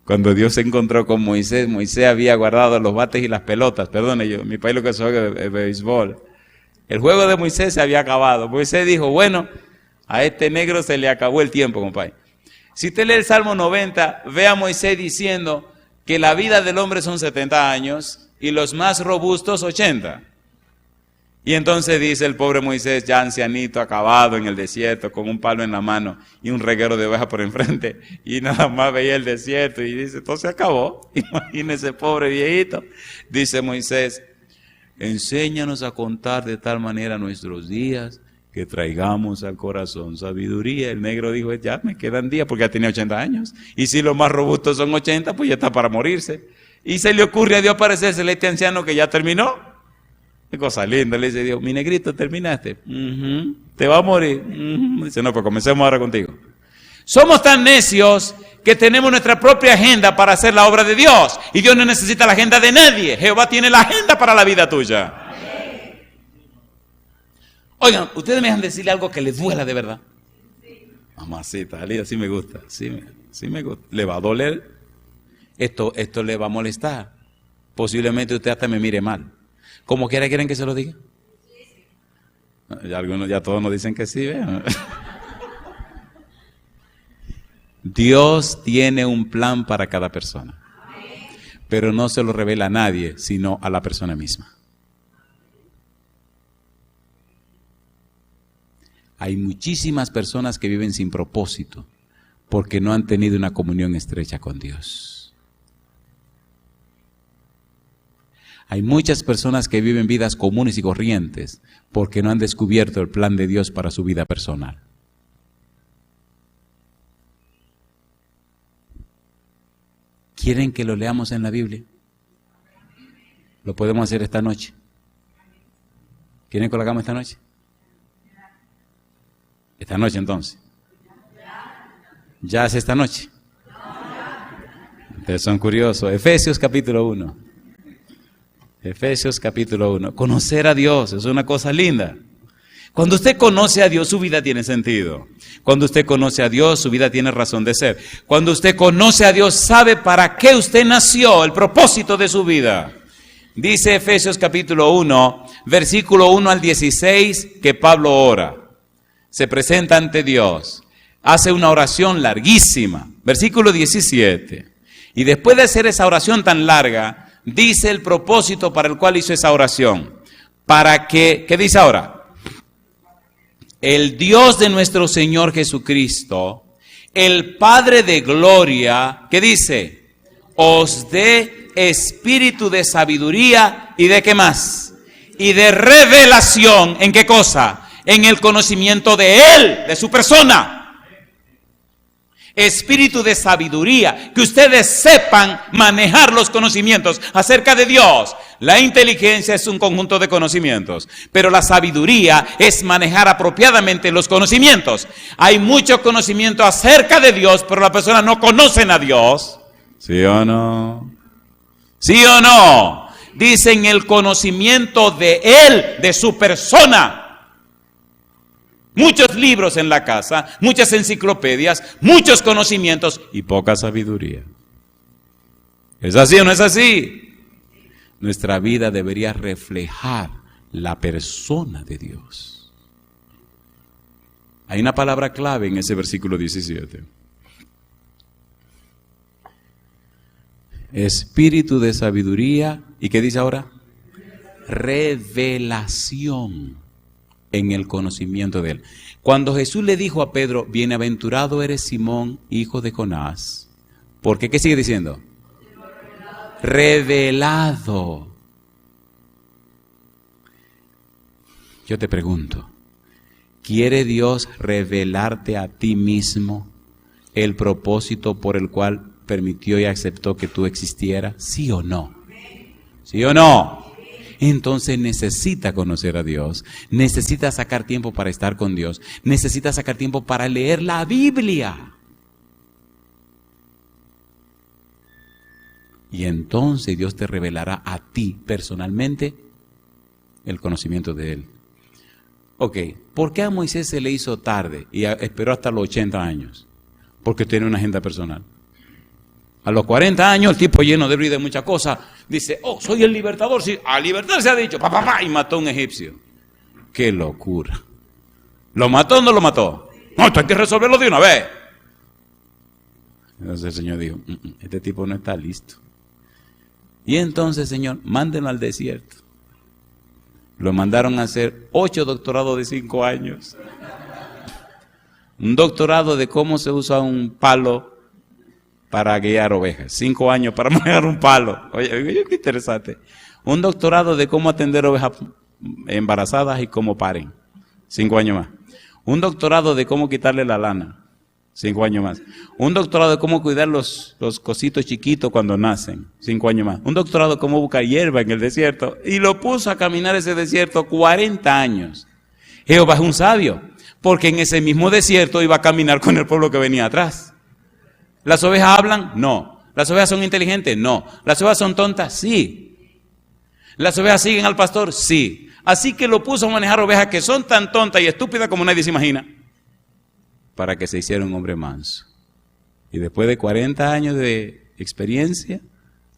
Cuando Dios se encontró con Moisés, Moisés había guardado los bates y las pelotas. Perdone, yo, mi país lo que se juega es béisbol. El juego de Moisés se había acabado. Moisés dijo, bueno, a este negro se le acabó el tiempo, compadre. Si usted lee el Salmo 90, ve a Moisés diciendo que la vida del hombre son 70 años y los más robustos 80. Y entonces dice el pobre Moisés, ya ancianito, acabado en el desierto, con un palo en la mano y un reguero de ovejas por enfrente, y nada más veía el desierto y dice, todo se acabó. Imagínese, pobre viejito. Dice Moisés, enséñanos a contar de tal manera nuestros días que traigamos al corazón sabiduría. El negro dijo, ya me quedan días porque ya tenía 80 años. Y si los más robustos son 80, pues ya está para morirse. Y se le ocurre a Dios aparecerse a este anciano que ya terminó. Qué cosa linda, le dice Dios, mi negrito, ¿terminaste? ¿Te va a morir? Dice, no, pues comencemos ahora contigo. Somos tan necios que tenemos nuestra propia agenda para hacer la obra de Dios. Y Dios no necesita la agenda de nadie. Jehová tiene la agenda para la vida tuya. Oigan, ustedes me dejan decirle algo que les duela de verdad. Mamacita, Alida, sí me gusta, sí me gusta. ¿Le va a doler? Esto le va a molestar. Posiblemente usted hasta me mire mal. ¿Cómo quieren que se lo diga? Ya algunos, ya todos nos dicen que sí, ¿vean? Dios tiene un plan para cada persona, pero no se lo revela a nadie, sino a la persona misma. Hay muchísimas personas que viven sin propósito porque no han tenido una comunión estrecha con Dios. Hay muchas personas que viven vidas comunes y corrientes porque no han descubierto el plan de Dios para su vida personal. ¿Quieren que lo leamos en la Biblia? Lo podemos hacer esta noche. ¿Quieren que lo hagamos esta noche? Esta noche entonces. ¿Ya es esta noche? Ustedes son curiosos. Efesios capítulo 1. Efesios capítulo 1. Conocer a Dios es una cosa linda. Cuando usted conoce a Dios, su vida tiene sentido. Cuando usted conoce a Dios, su vida tiene razón de ser. Cuando usted conoce a Dios, sabe para qué usted nació, el propósito de su vida. Dice Efesios capítulo 1, versículo 1 al 16, que Pablo ora. Se presenta ante Dios, hace una oración larguísima, versículo 17, y después de hacer esa oración tan larga, dice el propósito para el cual hizo esa oración, para que, ¿qué dice ahora? El Dios de nuestro Señor Jesucristo, el Padre de gloria, ¿qué dice? Os dé espíritu de sabiduría y de ¿qué más? Y de revelación, ¿en qué cosa? En el conocimiento de Él, de su persona. Espíritu de sabiduría, que ustedes sepan manejar los conocimientos acerca de Dios. La inteligencia es un conjunto de conocimientos, pero la sabiduría es manejar apropiadamente los conocimientos. Hay mucho conocimiento acerca de Dios, pero las personas no conocen a Dios. ¿Sí o no? ¿Sí o no? Dicen el conocimiento de Él, de su persona. Muchos libros en la casa, muchas enciclopedias, muchos conocimientos y poca sabiduría. ¿Es así o no es así? Nuestra vida debería reflejar la persona de Dios. Hay una palabra clave en ese versículo 17. Espíritu de sabiduría, ¿y qué dice ahora? Revelación en el conocimiento de Él. Cuando Jesús le dijo a Pedro, bienaventurado eres Simón, hijo de Jonás, ¿por qué? ¿Qué sigue diciendo? Revelado. Yo te pregunto, ¿quiere Dios revelarte a ti mismo el propósito por el cual permitió y aceptó que tú existieras? ¿Sí o no? ¿Sí o no? Entonces necesita conocer a Dios, necesita sacar tiempo para estar con Dios, necesita sacar tiempo para leer la Biblia. Y entonces Dios te revelará a ti personalmente el conocimiento de Él. Ok, ¿por qué a Moisés se le hizo tarde y esperó hasta los 80 años? Porque tiene una agenda personal. A los 40 años, el tipo lleno de brillo y de muchas cosas, dice, oh, soy el libertador. Sí, a libertad se ha dicho, y mató a un egipcio. ¡Qué locura! ¿Lo mató o no lo mató? No, esto hay que resolverlo de una vez. Entonces el Señor dijo, este tipo no está listo. Y entonces, Señor, mándenlo al desierto. Lo mandaron a hacer 8 doctorados de 5 años. Un doctorado de cómo se usa un palo para guiar ovejas. 5 años para manejar un palo. Oye, qué interesante. Un doctorado de cómo atender ovejas embarazadas y cómo paren. 5 años más. Un doctorado de cómo quitarle la lana. 5 años más. Un doctorado de cómo cuidar los cositos chiquitos cuando nacen. 5 años más. Un doctorado de cómo buscar hierba en el desierto. Y lo puso a caminar ese desierto 40 años. Jehová es un sabio, porque en ese mismo desierto iba a caminar con el pueblo que venía atrás. ¿Las ovejas hablan? No. ¿Las ovejas son inteligentes? No. ¿Las ovejas son tontas? Sí. ¿Las ovejas siguen al pastor? Sí. Así que lo puso a manejar ovejas que son tan tontas y estúpidas como nadie se imagina, para que se hiciera un hombre manso. Y después de 40 años de experiencia,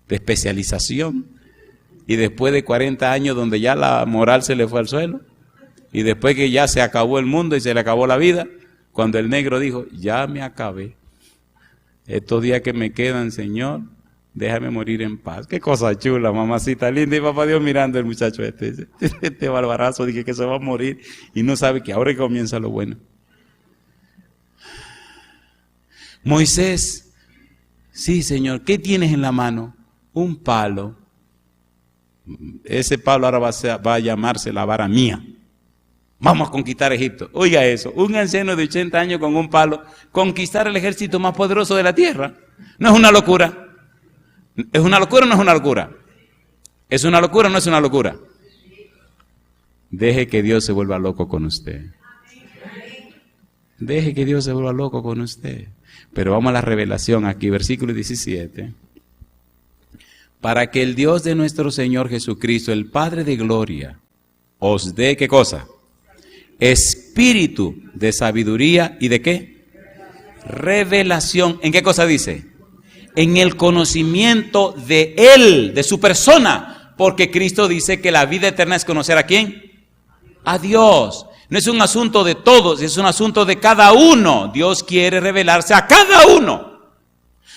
de especialización, y después de 40 años donde ya la moral se le fue al suelo, y después que ya se acabó el mundo y se le acabó la vida, cuando el negro dijo, ya me acabé, estos días que me quedan, Señor, déjame morir en paz. Qué cosa chula, mamacita linda. Y papá Dios mirando al muchacho este barbarazo, dije que se va a morir y no sabe que ahora comienza lo bueno. Moisés, sí, Señor, ¿qué tienes en la mano? Un palo. Ese palo ahora va a llamarse la vara mía. Vamos a conquistar Egipto. Oiga eso, un anciano de 80 años con un palo, conquistar el ejército más poderoso de la tierra. ¿No es una locura? ¿Es una locura o no es una locura? ¿Es una locura o no es una locura? Deje que Dios se vuelva loco con usted. Deje que Dios se vuelva loco con usted. Pero vamos a la revelación aquí, versículo 17. Para que el Dios de nuestro Señor Jesucristo, el Padre de gloria, os dé, ¿qué cosa? Espíritu de sabiduría y ¿de qué? Revelación. ¿En qué cosa dice? En el conocimiento de Él, de su persona. Porque Cristo dice que la vida eterna es conocer ¿a quién? A Dios. No es un asunto de todos, es un asunto de cada uno. Dios quiere revelarse a cada uno.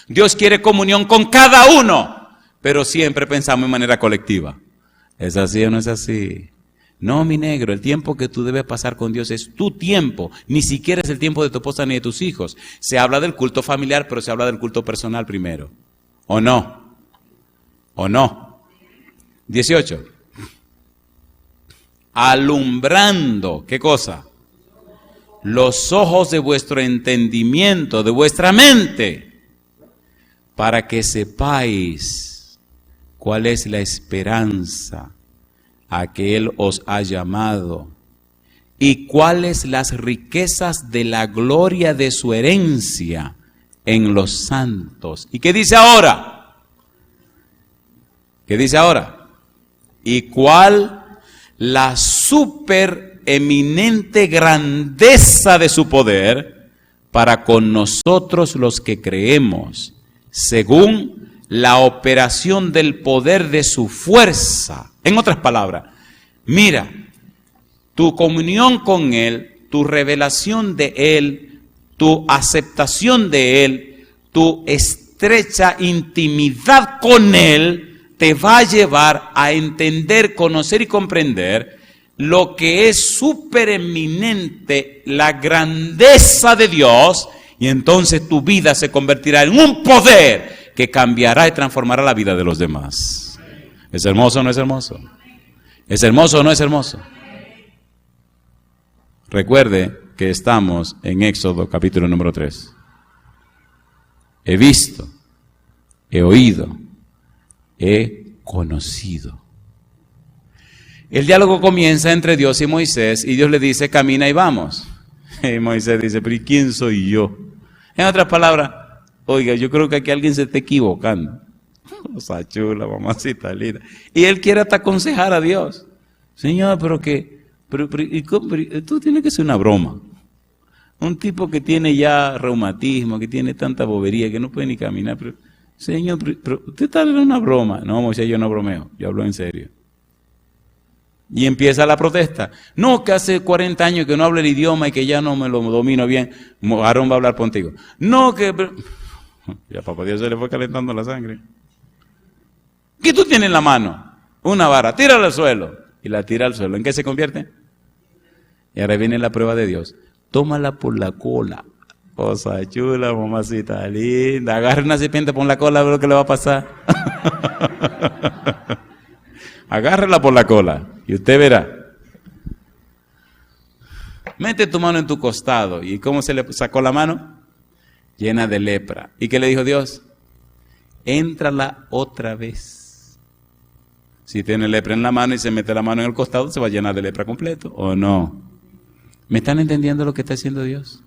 Dios quiere comunión con cada uno. Pero siempre pensamos en manera colectiva. ¿Es así o no es así? No, mi negro, el tiempo que tú debes pasar con Dios es tu tiempo. Ni siquiera es el tiempo de tu esposa ni de tus hijos. Se habla del culto familiar, pero se habla del culto personal primero. ¿O no? ¿O no? 18. Alumbrando, ¿qué cosa? Los ojos de vuestro entendimiento, de vuestra mente, para que sepáis cuál es la esperanza a que Él os ha llamado y cuáles las riquezas de la gloria de su herencia en los santos. ¿Y qué dice ahora? ¿Qué dice ahora? ¿Y cuál la supereminente grandeza de su poder para con nosotros los que creemos, según la operación del poder de su fuerza? En otras palabras, mira, tu comunión con Él, tu revelación de Él, tu aceptación de Él, tu estrecha intimidad con Él, te va a llevar a entender, conocer y comprender lo que es supereminente, la grandeza de Dios, y entonces tu vida se convertirá en un poder que cambiará y transformará la vida de los demás. ¿Es hermoso o no es hermoso? ¿Es hermoso o no es hermoso? Recuerde que estamos en Éxodo capítulo número 3. He visto, he oído, he conocido. El diálogo comienza entre Dios y Moisés y Dios le dice, camina y vamos. Y Moisés dice, pero ¿y quién soy yo? En otras palabras, oiga, yo creo que aquí alguien se está equivocando. O sea, chula, mamacita linda. Y él quiere hasta aconsejar a Dios. Señor, pero esto tiene que ser una broma. Un tipo que tiene ya reumatismo, que tiene tanta bobería, que no puede ni caminar. Pero, Señor, pero usted está en una broma. No, Moisés, yo no bromeo, yo hablo en serio. Y empieza la protesta. No, que hace 40 años que no hablo el idioma y que ya no me lo domino bien. Aarón va a hablar contigo. No, que... Ya papá Dios se le fue calentando la sangre. ¿Qué tú tienes en la mano? Una vara, tírala al suelo. Y la tira al suelo. ¿En qué se convierte? Y ahora viene la prueba de Dios. Tómala por la cola. Cosa chula, mamacita linda. Agarra una serpiente por la cola, a ver lo que le va a pasar. Agárrala por la cola y usted verá. Mete tu mano en tu costado. ¿Y cómo se le sacó la mano? Llena de lepra. ¿Y qué le dijo Dios? Éntrala otra vez. Si tiene lepra en la mano y se mete la mano en el costado, se va a llenar de lepra completo, ¿o no? ¿Me están entendiendo lo que está haciendo Dios?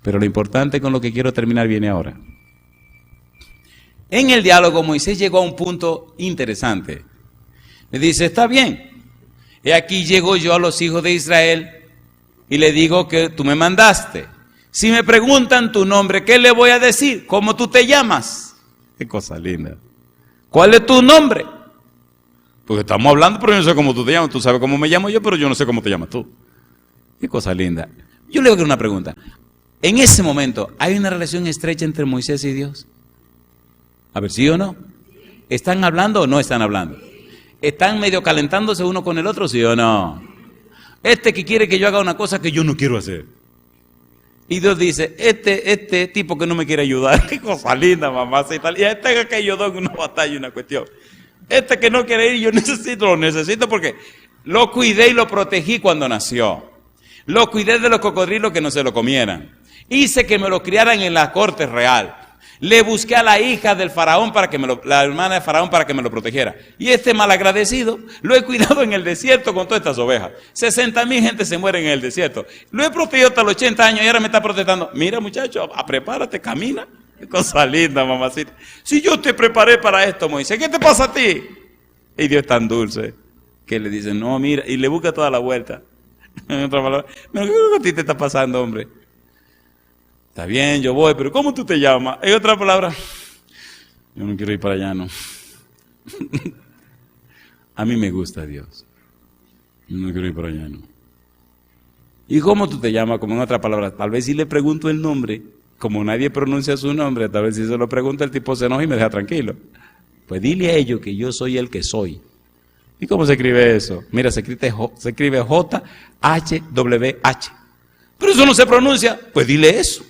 Pero lo importante con lo que quiero terminar viene ahora. En el diálogo Moisés llegó a un punto interesante. Le dice, está bien, he aquí llego yo a los hijos de Israel y le digo que tú me mandaste. Si me preguntan tu nombre, ¿qué le voy a decir? ¿Cómo tú te llamas? Qué cosa linda. ¿Cuál es tu nombre? Porque estamos hablando, pero yo no sé cómo tú te llamas. Tú sabes cómo me llamo yo, pero yo no sé cómo te llamas tú. Qué cosa linda. Yo le voy a hacer una pregunta. En ese momento, ¿hay una relación estrecha entre Moisés y Dios? A ver, ¿sí o no? ¿Están hablando o no están hablando? ¿Están medio calentándose uno con el otro, sí o no? Este que quiere que yo haga una cosa que yo no quiero hacer. Y Dios dice, este tipo que no me quiere ayudar, qué cosa linda, mamacita. Y este que ayudó en una batalla y una cuestión. Este que no quiere ir, yo lo necesito porque lo cuidé y lo protegí cuando nació. Lo cuidé de los cocodrilos que no se lo comieran. Hice que me lo criaran en la corte real. Le busqué a la hija del faraón la hermana de faraón para que me lo protegiera. Y este malagradecido lo he cuidado en el desierto con todas estas ovejas. 60,000 gente se muere en el desierto. Lo he protegido hasta los 80 años y ahora me está protestando. Mira, muchacho, prepárate, camina. Qué cosa linda, mamacita. Si yo te preparé para esto, Moisés, ¿qué te pasa a ti? Y Dios es tan dulce que le dice, no, mira, y le busca toda la vuelta. En otra palabra, ¿qué es lo que a ti te está pasando, hombre? Está bien, yo voy, pero ¿cómo tú te llamas? En otra palabra, yo no quiero ir para allá, no. A mí me gusta Dios. Yo no quiero ir para allá, no. ¿Y cómo tú te llamas? Como en otra palabra, tal vez si le pregunto el nombre, como nadie pronuncia su nombre, tal vez si se lo pregunta el tipo se enoja y me deja tranquilo. Pues dile a ellos que yo soy el que soy. ¿Y cómo se escribe eso? Mira, se escribe J-H-W-H. Pero eso no se pronuncia. Pues dile eso.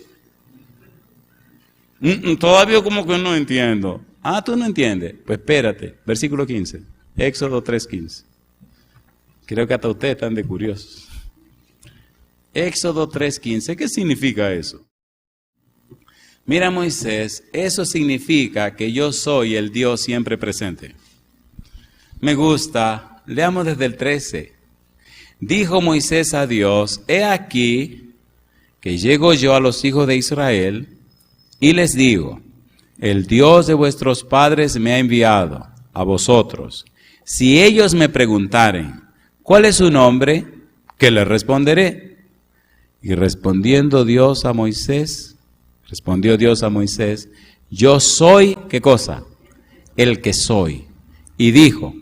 Todavía como que no entiendo. Ah, ¿tú no entiendes? Pues espérate. Versículo 15. Éxodo 3:15. Creo que hasta ustedes están de curiosos. Éxodo 3:15. ¿Qué significa eso? Mira, Moisés, eso significa que yo soy el Dios siempre presente. Me gusta. Leamos desde el 13. Dijo Moisés a Dios, he aquí que llego yo a los hijos de Israel y les digo, el Dios de vuestros padres me ha enviado a vosotros. Si ellos me preguntaren, ¿cuál es su nombre? ¿Qué les responderé? Y respondió Dios a Moisés, yo soy, ¿qué cosa? El que soy. Y dijo,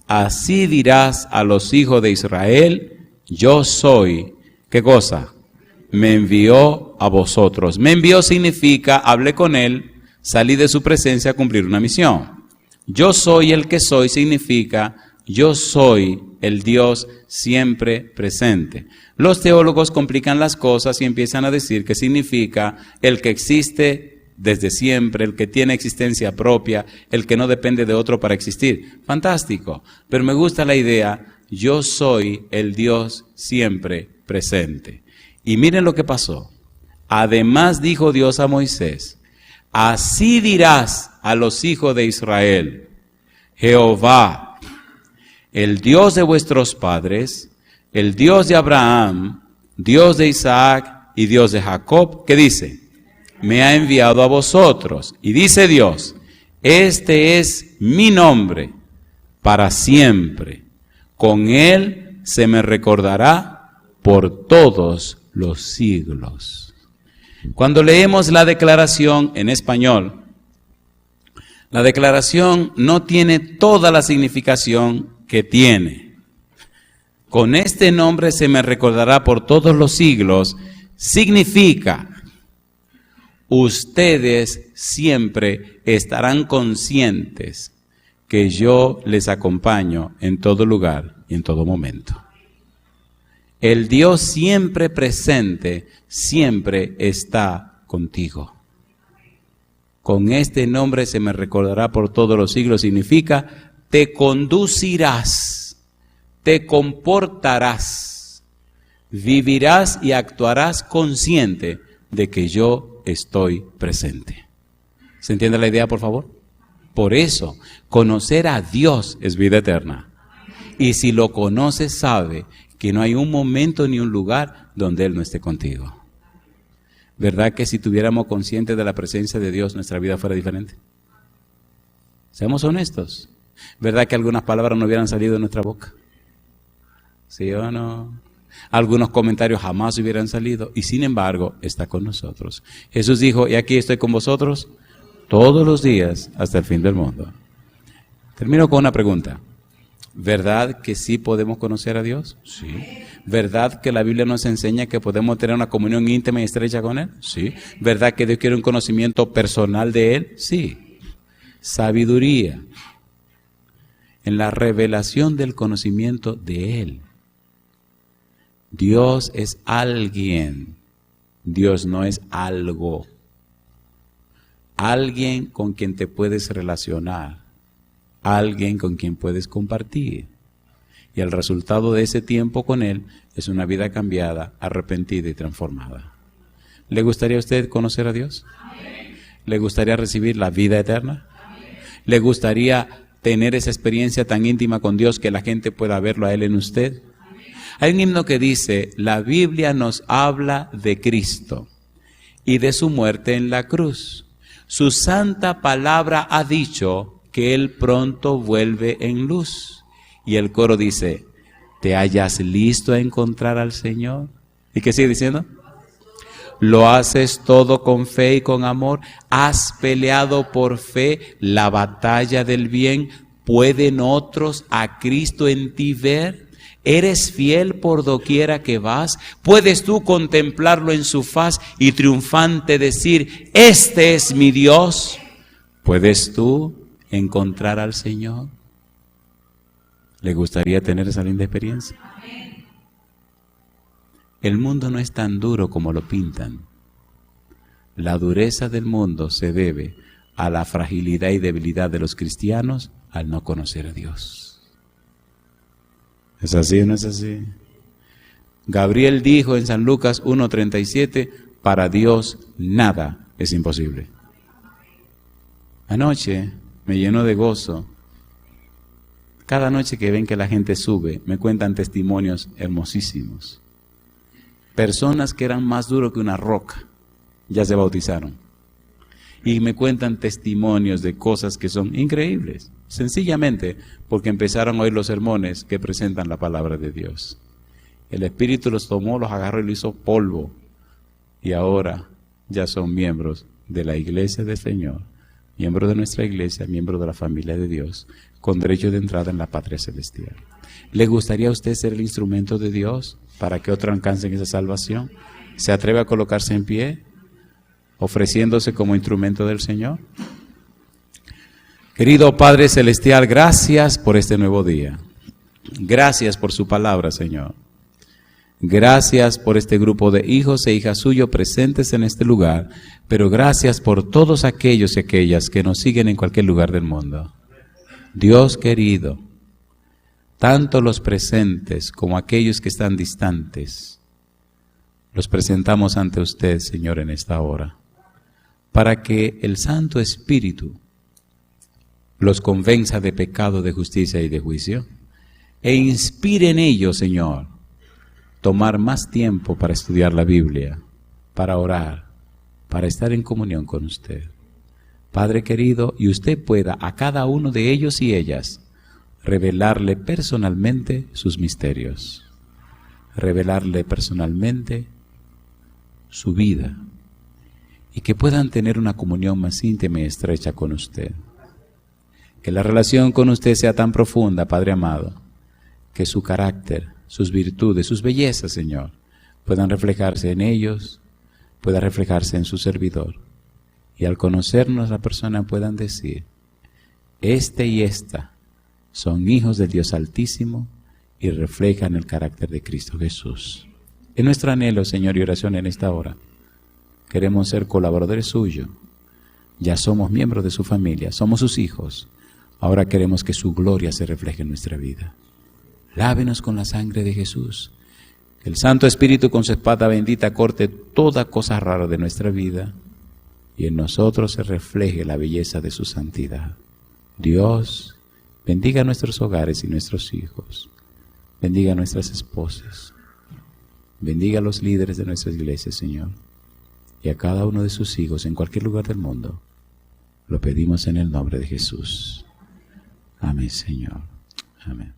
así dirás a los hijos de Israel, yo soy, ¿qué cosa? Me envió a vosotros. Me envió significa, hablé con él, salí de su presencia a cumplir una misión. Yo soy el que soy significa, yo soy el Dios siempre presente. Los teólogos complican las cosas y empiezan a decir que significa el que existe desde siempre, el que tiene existencia propia, el que no depende de otro para existir. Fantástico, pero me gusta la idea, yo soy el Dios siempre presente. Y miren lo que pasó. Además dijo Dios a Moisés, así dirás a los hijos de Israel, Jehová, el Dios de vuestros padres, el Dios de Abraham, Dios de Isaac y Dios de Jacob, ¿qué dice? Me ha enviado a vosotros. Y dice Dios, este es mi nombre para siempre. Con él se me recordará por todos los siglos. Cuando leemos la declaración en español, la declaración no tiene toda la significación que tiene. Con este nombre se me recordará por todos los siglos, significa, ustedes siempre estarán conscientes que yo les acompaño en todo lugar y en todo momento. El Dios siempre presente, siempre está contigo. Con este nombre se me recordará por todos los siglos, significa, te conducirás, te comportarás, vivirás y actuarás consciente de que yo estoy presente. ¿Se entiende la idea, por favor? Por eso, conocer a Dios es vida eterna. Y si lo conoces, sabe que no hay un momento ni un lugar donde Él no esté contigo. ¿Verdad que si tuviéramos conscientes de la presencia de Dios, nuestra vida fuera diferente? Seamos honestos. ¿Verdad que algunas palabras no hubieran salido de nuestra boca? ¿Sí o no? Algunos comentarios jamás hubieran salido y sin embargo está con nosotros. Jesús dijo, y aquí estoy con vosotros todos los días hasta el fin del mundo. Termino con una pregunta. ¿Verdad que sí podemos conocer a Dios? Sí. ¿Verdad que la Biblia nos enseña que podemos tener una comunión íntima y estrecha con Él? Sí. ¿Verdad que Dios quiere un conocimiento personal de Él? Sí. Sabiduría en la revelación del conocimiento de Él. Dios es alguien, Dios no es algo. Alguien con quien te puedes relacionar, alguien con quien puedes compartir. Y el resultado de ese tiempo con Él es una vida cambiada, arrepentida y transformada. ¿Le gustaría a usted conocer a Dios? ¿Le gustaría recibir la vida eterna? ¿Le gustaría tener esa experiencia tan íntima con Dios que la gente pueda verlo a Él en usted? Hay un himno que dice, la Biblia nos habla de Cristo y de su muerte en la cruz. Su santa palabra ha dicho que Él pronto vuelve en luz. Y el coro dice, ¿te hallas listo a encontrar al Señor? ¿Y qué sigue diciendo? Lo haces todo con fe y con amor. Has peleado por fe la batalla del bien. ¿Pueden otros a Cristo en ti ver? ¿Eres fiel por doquiera que vas? ¿Puedes tú contemplarlo en su faz y triunfante decir, este es mi Dios? ¿Puedes tú encontrar al Señor? ¿Le gustaría tener esa linda experiencia? El mundo no es tan duro como lo pintan. La dureza del mundo se debe a la fragilidad y debilidad de los cristianos al no conocer a Dios. ¿Es así o no es así? Gabriel dijo en San Lucas 1:37, para Dios nada es imposible. Anoche me llenó de gozo. Cada noche que ven que la gente sube, me cuentan testimonios hermosísimos. Personas que eran más duros que una roca, ya se bautizaron. Y me cuentan testimonios de cosas que son increíbles, sencillamente porque empezaron a oír los sermones que presentan la palabra de Dios. El Espíritu los tomó, los agarró y los hizo polvo. Y ahora ya son miembros de la iglesia del Señor, miembros de nuestra iglesia, miembros de la familia de Dios, con derecho de entrada en la patria celestial. ¿Le gustaría a usted ser el instrumento de Dios para que otros alcancen esa salvación? ¿Se atreve a colocarse en pie, ofreciéndose como instrumento del Señor? Querido Padre Celestial, gracias por este nuevo día. Gracias por su palabra, Señor. Gracias por este grupo de hijos e hijas suyos presentes en este lugar, pero gracias por todos aquellos y aquellas que nos siguen en cualquier lugar del mundo. Dios querido, tanto los presentes como aquellos que están distantes, los presentamos ante usted, Señor, en esta hora, para que el Santo Espíritu los convenza de pecado, de justicia y de juicio, e inspire en ellos, Señor, tomar más tiempo para estudiar la Biblia, para orar, para estar en comunión con usted. Padre querido, y usted pueda a cada uno de ellos y ellas revelarle personalmente sus misterios, revelarle personalmente su vida, y que puedan tener una comunión más íntima y estrecha con usted. Que la relación con usted sea tan profunda, Padre amado, que su carácter, sus virtudes, sus bellezas, Señor, puedan reflejarse en ellos, pueda reflejarse en su servidor. Y al conocernos la persona puedan decir, este y esta son hijos del Dios Altísimo y reflejan el carácter de Cristo Jesús. En nuestro anhelo, Señor, y oración en esta hora, queremos ser colaboradores suyos. Ya somos miembros de su familia, somos sus hijos. Ahora queremos que su gloria se refleje en nuestra vida. Lávenos con la sangre de Jesús. Que el Santo Espíritu con su espada bendita corte toda cosa rara de nuestra vida y en nosotros se refleje la belleza de su santidad. Dios, bendiga nuestros hogares y nuestros hijos. Bendiga a nuestras esposas. Bendiga a los líderes de nuestras iglesias, Señor. Y a cada uno de sus hijos en cualquier lugar del mundo. Lo pedimos en el nombre de Jesús. Amén, Señor. Amén.